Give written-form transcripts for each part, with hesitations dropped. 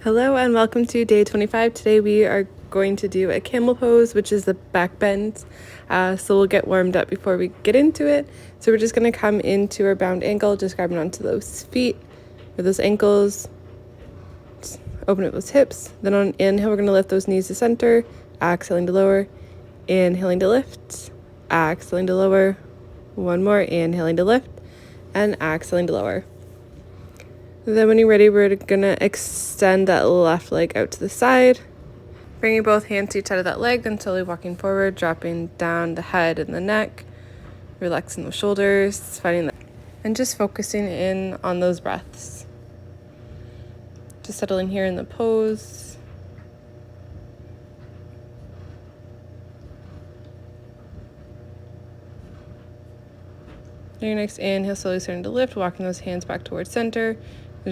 Hello and welcome to day 25. Today we are going to do a camel pose, which is the back bend. So we'll get warmed up before we get into it. So we're just going to come into our bound angle, just grabbing onto those feet or those ankles, just open up those hips. Then on inhale, we're going to lift those knees to center, exhaling to lower, inhaling to lift, exhaling to lower. One more, inhaling to lift, and exhaling to lower. Then when you're ready, we're going to extend that left leg out to the side, bringing both hands to each side of that leg, then slowly walking forward, dropping down the head and the neck, relaxing the shoulders, finding that, and just focusing in on those breaths. Just settling here in the pose. Your next inhale, slowly starting to lift, walking those hands back towards center,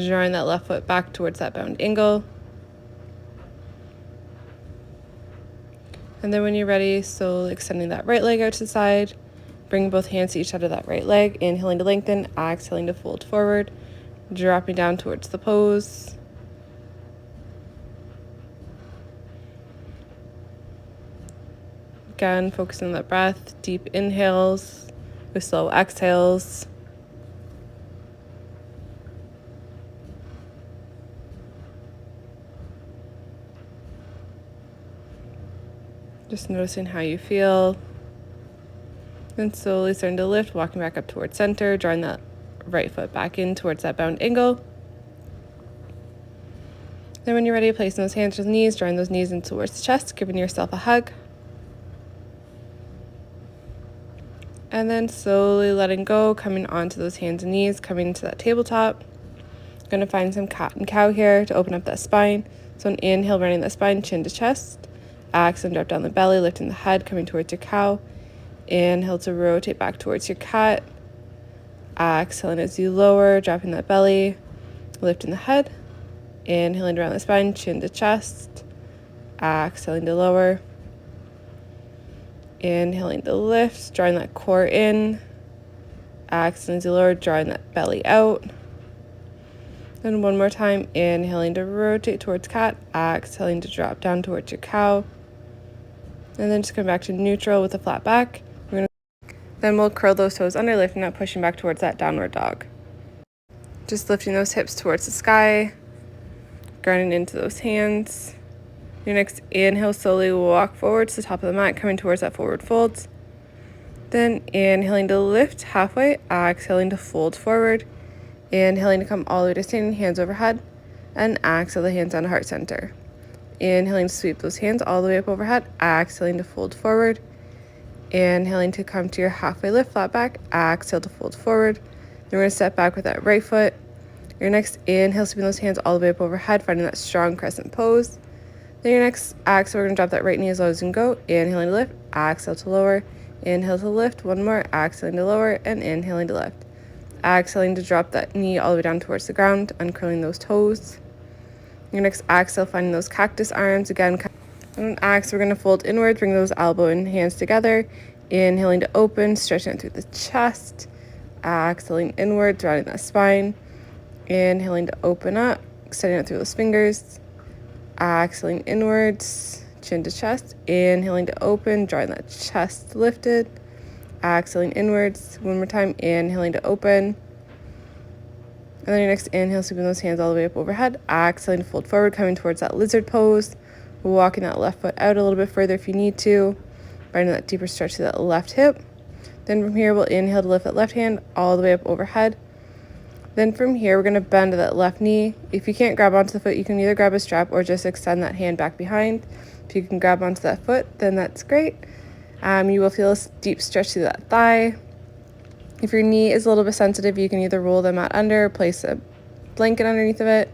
drawing that left foot back towards that bound angle. And then when you're ready, slowly extending that right leg out to the side, bring both hands to each side of that right leg, inhaling to lengthen, exhaling to fold forward, dropping down towards the pose. Again, focusing on that breath, deep inhales with slow exhales. Just noticing how you feel. Then slowly starting to lift, walking back up towards center, drawing that right foot back in towards that bound angle. Then when you're ready, placing those hands to the knees, drawing those knees in towards the chest, giving yourself a hug. And then slowly letting go, coming onto those hands and knees, coming into that tabletop. Going to find some cat and cow here to open up that spine. So an inhale, running that spine, chin to chest. Exhale, drop down the belly, lifting the head, coming towards your cow. Inhale to rotate back towards your cat. Exhaling as you lower, dropping that belly, lifting the head. Inhaling around the spine, chin to chest. Exhaling to lower. Inhaling to lift, drawing that core in. Exhaling to lower, drawing that belly out. And one more time, inhaling to rotate towards cat. Exhaling to drop down towards your cow. And then just come back to neutral with a flat back. Then we'll curl those toes under, lifting up, pushing back towards that downward dog. Just lifting those hips towards the sky, grounding into those hands. Your next inhale, slowly walk forward to the top of the mat, coming towards that forward fold. Then inhaling to lift halfway, exhaling to fold forward. Inhaling to come all the way to standing, hands overhead, and exhale the hands down to heart center. Inhaling to sweep those hands all the way up overhead, exhaling to fold forward. Inhaling to come to your halfway lift, flat back, exhale to fold forward. Then we're going to step back with that right foot. Your next inhale, sweeping those hands all the way up overhead, finding that strong crescent pose. Then your next exhale, we're going to drop that right knee as low as you can go. Inhaling to lift, exhale to lower. Inhale to lift, one more, exhaling to lower, and inhaling to lift. Exhaling to drop that knee all the way down towards the ground, uncurling those toes. Your next exhale, finding those cactus arms. Again, on an exhale, we're going to fold inwards, bring those elbow and hands together. Inhaling to open, stretching it through the chest. Exhaling inwards, rounding that spine. Inhaling to open up, extending it through those fingers. Exhaling inwards, chin to chest. Inhaling to open, drawing that chest lifted. Exhaling inwards. One more time, inhaling to open. And then your next inhale, sweeping those hands all the way up overhead. Exhaling to fold forward, coming towards that lizard pose. Walking that left foot out a little bit further if you need to. Finding that deeper stretch to that left hip. Then from here, we'll inhale to lift that left hand all the way up overhead. Then from here, we're going to bend to that left knee. If you can't grab onto the foot, you can either grab a strap or just extend that hand back behind. If you can grab onto that foot, then that's great. You will feel a deep stretch to that thigh. If your knee is a little bit sensitive, you can either roll the mat under or place a blanket underneath of it.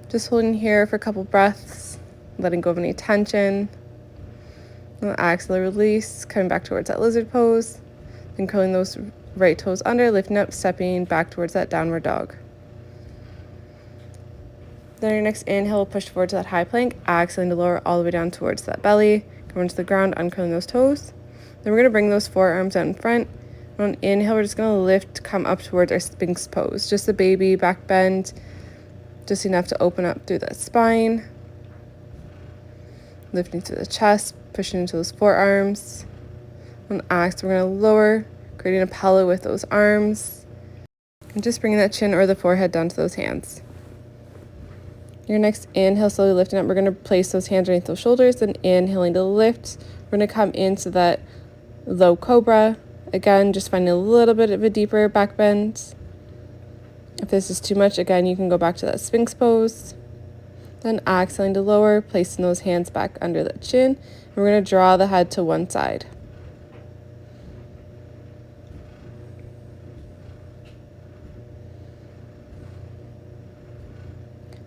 Just holding here for a couple breaths, letting go of any tension. Exhale, release, coming back towards that lizard pose. Then curling those right toes under, lifting up, stepping back towards that downward dog. Then your next inhale, push forward to that high plank, exhaling to lower all the way down towards that belly, coming to the ground, uncurling those toes. Then we're going to bring those forearms out in front. On inhale, we're just going to lift, come up towards our Sphinx Pose. Just a baby, back bend. just enough to open up through that spine. Lifting through the chest, pushing into those forearms. On axe, we're going to lower, creating a pillow with those arms. And just bringing that chin or the forehead down to those hands. Your next inhale, slowly lifting up. We're going to place those hands underneath those shoulders. Then inhaling to lift. We're going to come into that low cobra. Again, just finding a little bit of a deeper back bend. If this is too much, again, you can go back to that Sphinx pose. Then exhaling to lower, placing those hands back under the chin. And we're going to draw the head to one side.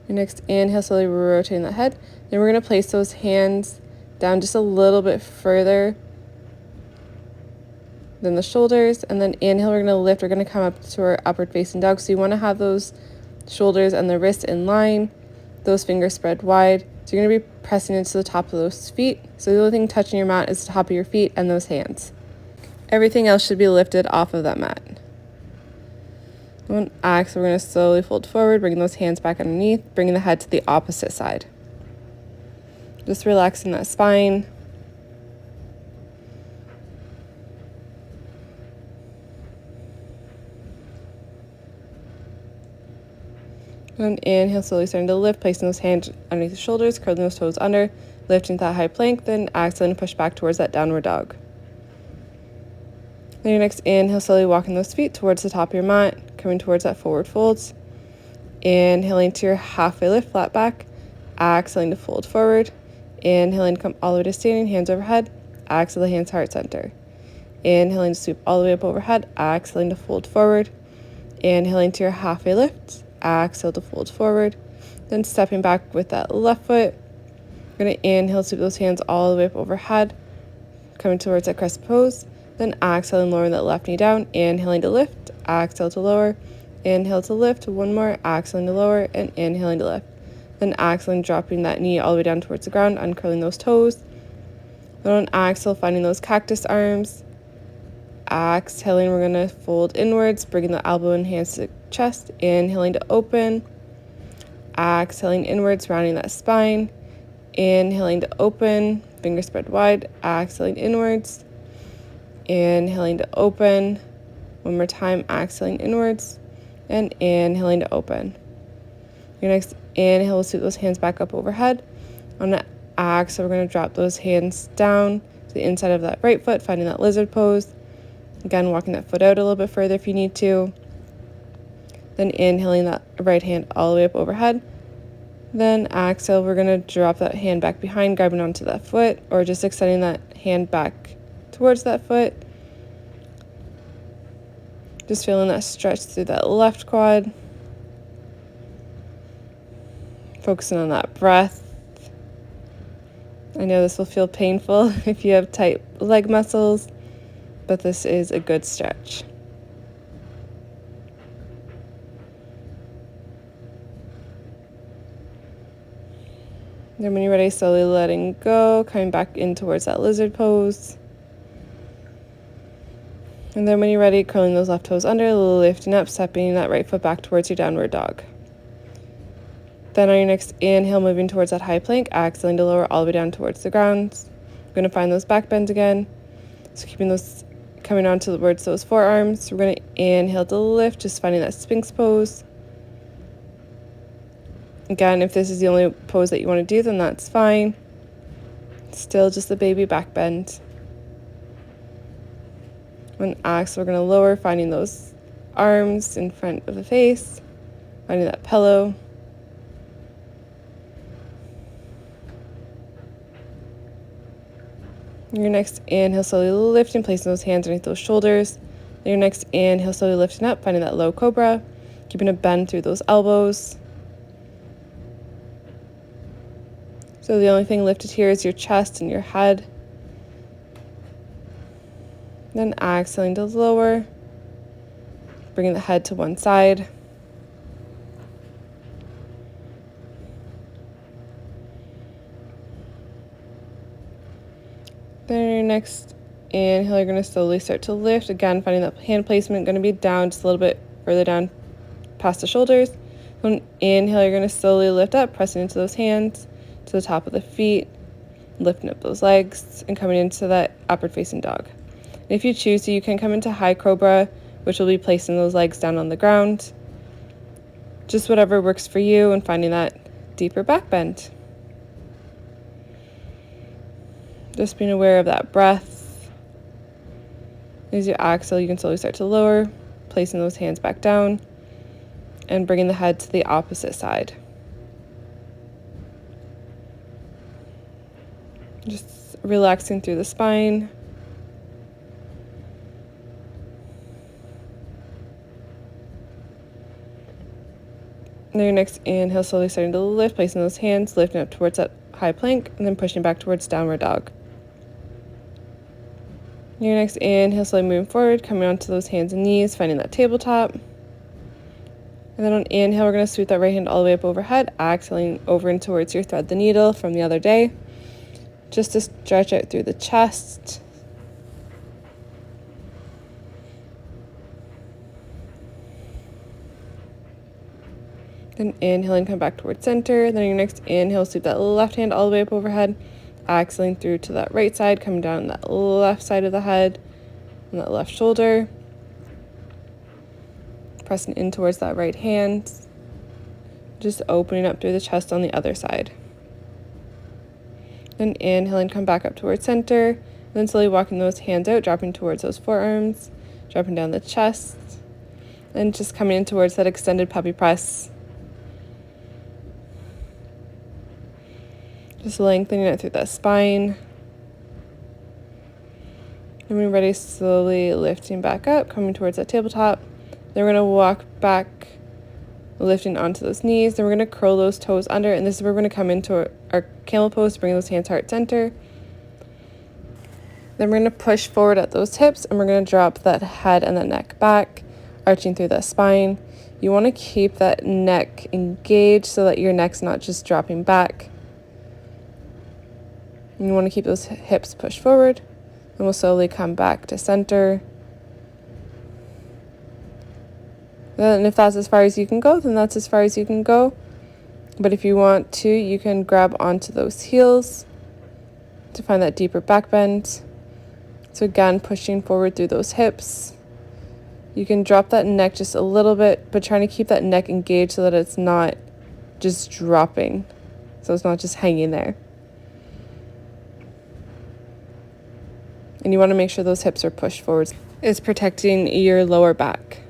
Your next inhale, slowly rotating the head. Then we're going to place those hands down just a little bit further than the shoulders. And then inhale, we're going to lift. We're going to come up to our upward facing dog. So you want to have those shoulders and the wrists in line, those fingers spread wide. So you're going to be pressing into the top of those feet. So the only thing touching your mat is the top of your feet and those hands. Everything else should be lifted off of that mat. On axe, we're going to slowly fold forward, bringing those hands back underneath, bringing the head to the opposite side. Just relaxing that spine. And inhale, slowly starting to lift, placing those hands underneath the shoulders, curling those toes under, lifting to that high plank, then exhaling to push back towards that downward dog. Then your next inhale, slowly walking those feet towards the top of your mat, coming towards that forward folds. Inhaling to your halfway lift, flat back. Exhaling to fold forward. Inhaling to come all the way to standing, hands overhead. Exhale the hands heart center. Inhaling to sweep all the way up overhead. Exhaling to fold forward. Inhaling to your halfway lift. Exhale to fold forward. Then stepping back with that left foot. We're going to inhale, sweep those hands all the way up overhead, coming towards that crescent pose. Then exhaling, lowering that left knee down. Inhaling to lift. Exhale to lower. Inhale to lift. One more. Exhaling to lower. And inhaling to lift. Then exhaling, dropping that knee all the way down towards the ground, uncurling those toes. Then on exhale, finding those cactus arms. Exhaling, we're going to fold inwards, bringing the elbow and hands to the chest. Inhaling to open. Exhaling inwards, rounding that spine. Inhaling to open, fingers spread wide. Exhaling inwards. Inhaling to open. One more time, exhaling inwards. And inhaling to open. Your next inhale, we'll sweep those hands back up overhead. On the exhale, we're going to drop those hands down to the inside of that right foot, finding that lizard pose. Again, walking that foot out a little bit further if you need to. Then inhaling that right hand all the way up overhead. Then exhale, we're going to drop that hand back behind, grabbing onto that foot, or just extending that hand back towards that foot. Just feeling that stretch through that left quad. Focusing on that breath. I know this will feel painful if you have tight leg muscles, but this is a good stretch. Then when you're ready, slowly letting go, coming back in towards that lizard pose. And then when you're ready, curling those left toes under, lifting up, stepping that right foot back towards your downward dog. Then on your next inhale, moving towards that high plank, exhaling to lower all the way down towards the ground. We're going to find those back bends again. So keeping those coming on towards those forearms. We're going to inhale to lift, just finding that Sphinx pose. Again, if this is the only pose that you want to do, then that's fine. Still just a baby back bend. On exhale, we're going to lower, finding those arms in front of the face, finding that pillow. Your next inhale, slowly lifting, placing those hands underneath those shoulders. Your next inhale, slowly lifting up, finding that low cobra, keeping a bend through those elbows. So the only thing lifted here is your chest and your head. Then exhaling to lower, bringing the head to one side. Then your next inhale, you're going to slowly start to lift. Again, finding that hand placement, going to be down just a little bit further down past the shoulders. On inhale, you're going to slowly lift up, pressing into those hands to the top of the feet, lifting up those legs, and coming into that upward facing dog. And if you choose to, you can come into high cobra, which will be placing those legs down on the ground. Just whatever works for you, and finding that deeper back bend. Just being aware of that breath. As you exhale, you can slowly start to lower, placing those hands back down, and bringing the head to the opposite side. Just relaxing through the spine. And then your next inhale, slowly starting to lift, placing those hands, lifting up towards that high plank, and then pushing back towards downward dog. Your next inhale, slowly moving forward, coming onto those hands and knees, finding that tabletop. And then on inhale, we're going to sweep that right hand all the way up overhead, exhaling over and towards your thread the needle from the other day, just to stretch out through the chest. Then inhaling, come back towards center. Then your next inhale, sweep that left hand all the way up overhead, exhaling through to that right side, coming down that left side of the head and that left shoulder. Pressing in towards that right hand, just opening up through the chest on the other side. Then inhaling, come back up towards center, and then slowly walking those hands out, dropping towards those forearms, dropping down the chest, and just coming in towards that extended puppy press. Just lengthening it through that spine. And we're ready, slowly lifting back up, coming towards that tabletop. Then we're going to walk back, lifting onto those knees. Then we're going to curl those toes under, and this is where we're going to come into our camel pose, bring those hands heart center. Then we're going to push forward at those hips, and we're going to drop that head and that neck back, arching through that spine. You want to keep that neck engaged so that your neck's not just dropping back. And you want to keep those hips pushed forward, and we'll slowly come back to center. And if that's as far as you can go, then that's as far as you can go. But if you want to, you can grab onto those heels to find that deeper back bend. So again, pushing forward through those hips. You can drop that neck just a little bit, but trying to keep that neck engaged so that it's not just dropping. So it's not just hanging there. And you want to make sure those hips are pushed forward. It's protecting your lower back.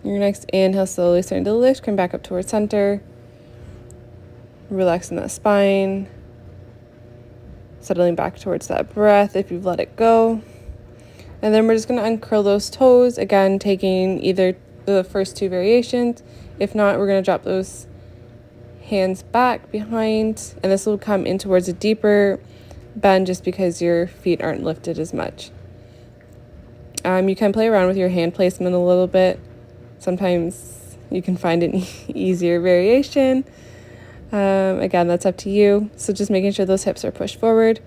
Your next inhale, slowly starting to lift, come back up towards center. Relaxing that spine. Settling back towards that breath if you've let it go. And then we're just going to uncurl those toes. Again, taking either the first two variations. If not, we're going to drop those hands back behind. And this will come in towards a deeper bend just because your feet aren't lifted as much. You can play around with your hand placement a little bit. Sometimes you can find an easier variation. Again, that's up to you. So just making sure those hips are pushed forward,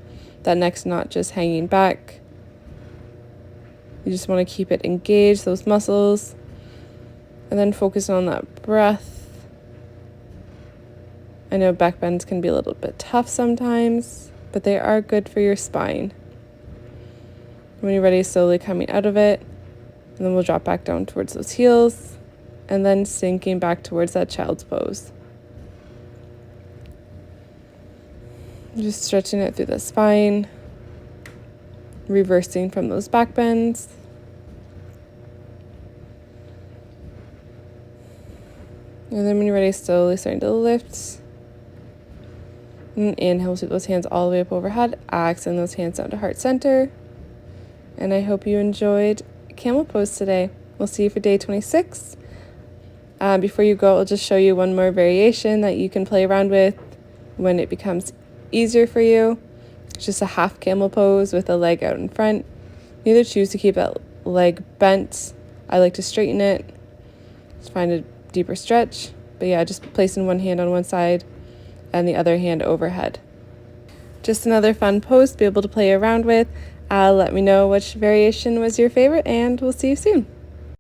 that neck's not just hanging back. You just want to keep it engaged, those muscles, and then focus on that breath. I know back bends can be a little bit tough sometimes, but they are good for your spine. When you're ready, slowly coming out of it. And then we'll drop back down towards those heels, and then sinking back towards that child's pose. Just stretching it through the spine, reversing from those back bends. And then when you're ready, slowly starting to lift. And inhale, sweep those hands all the way up overhead, exhale those hands down to heart center. And I hope you enjoyed Camel Pose today. We'll see you for day 26. Before you go, I'll just show you one more variation that you can play around with when it becomes easier for you. It's just a half camel pose with a leg out in front. You either choose to keep that leg bent. I like to straighten it. Just find a deeper stretch. But yeah, just placing one hand on one side and the other hand overhead. Just another fun pose to be able to play around with. Let me know which variation was your favorite, and we'll see you soon.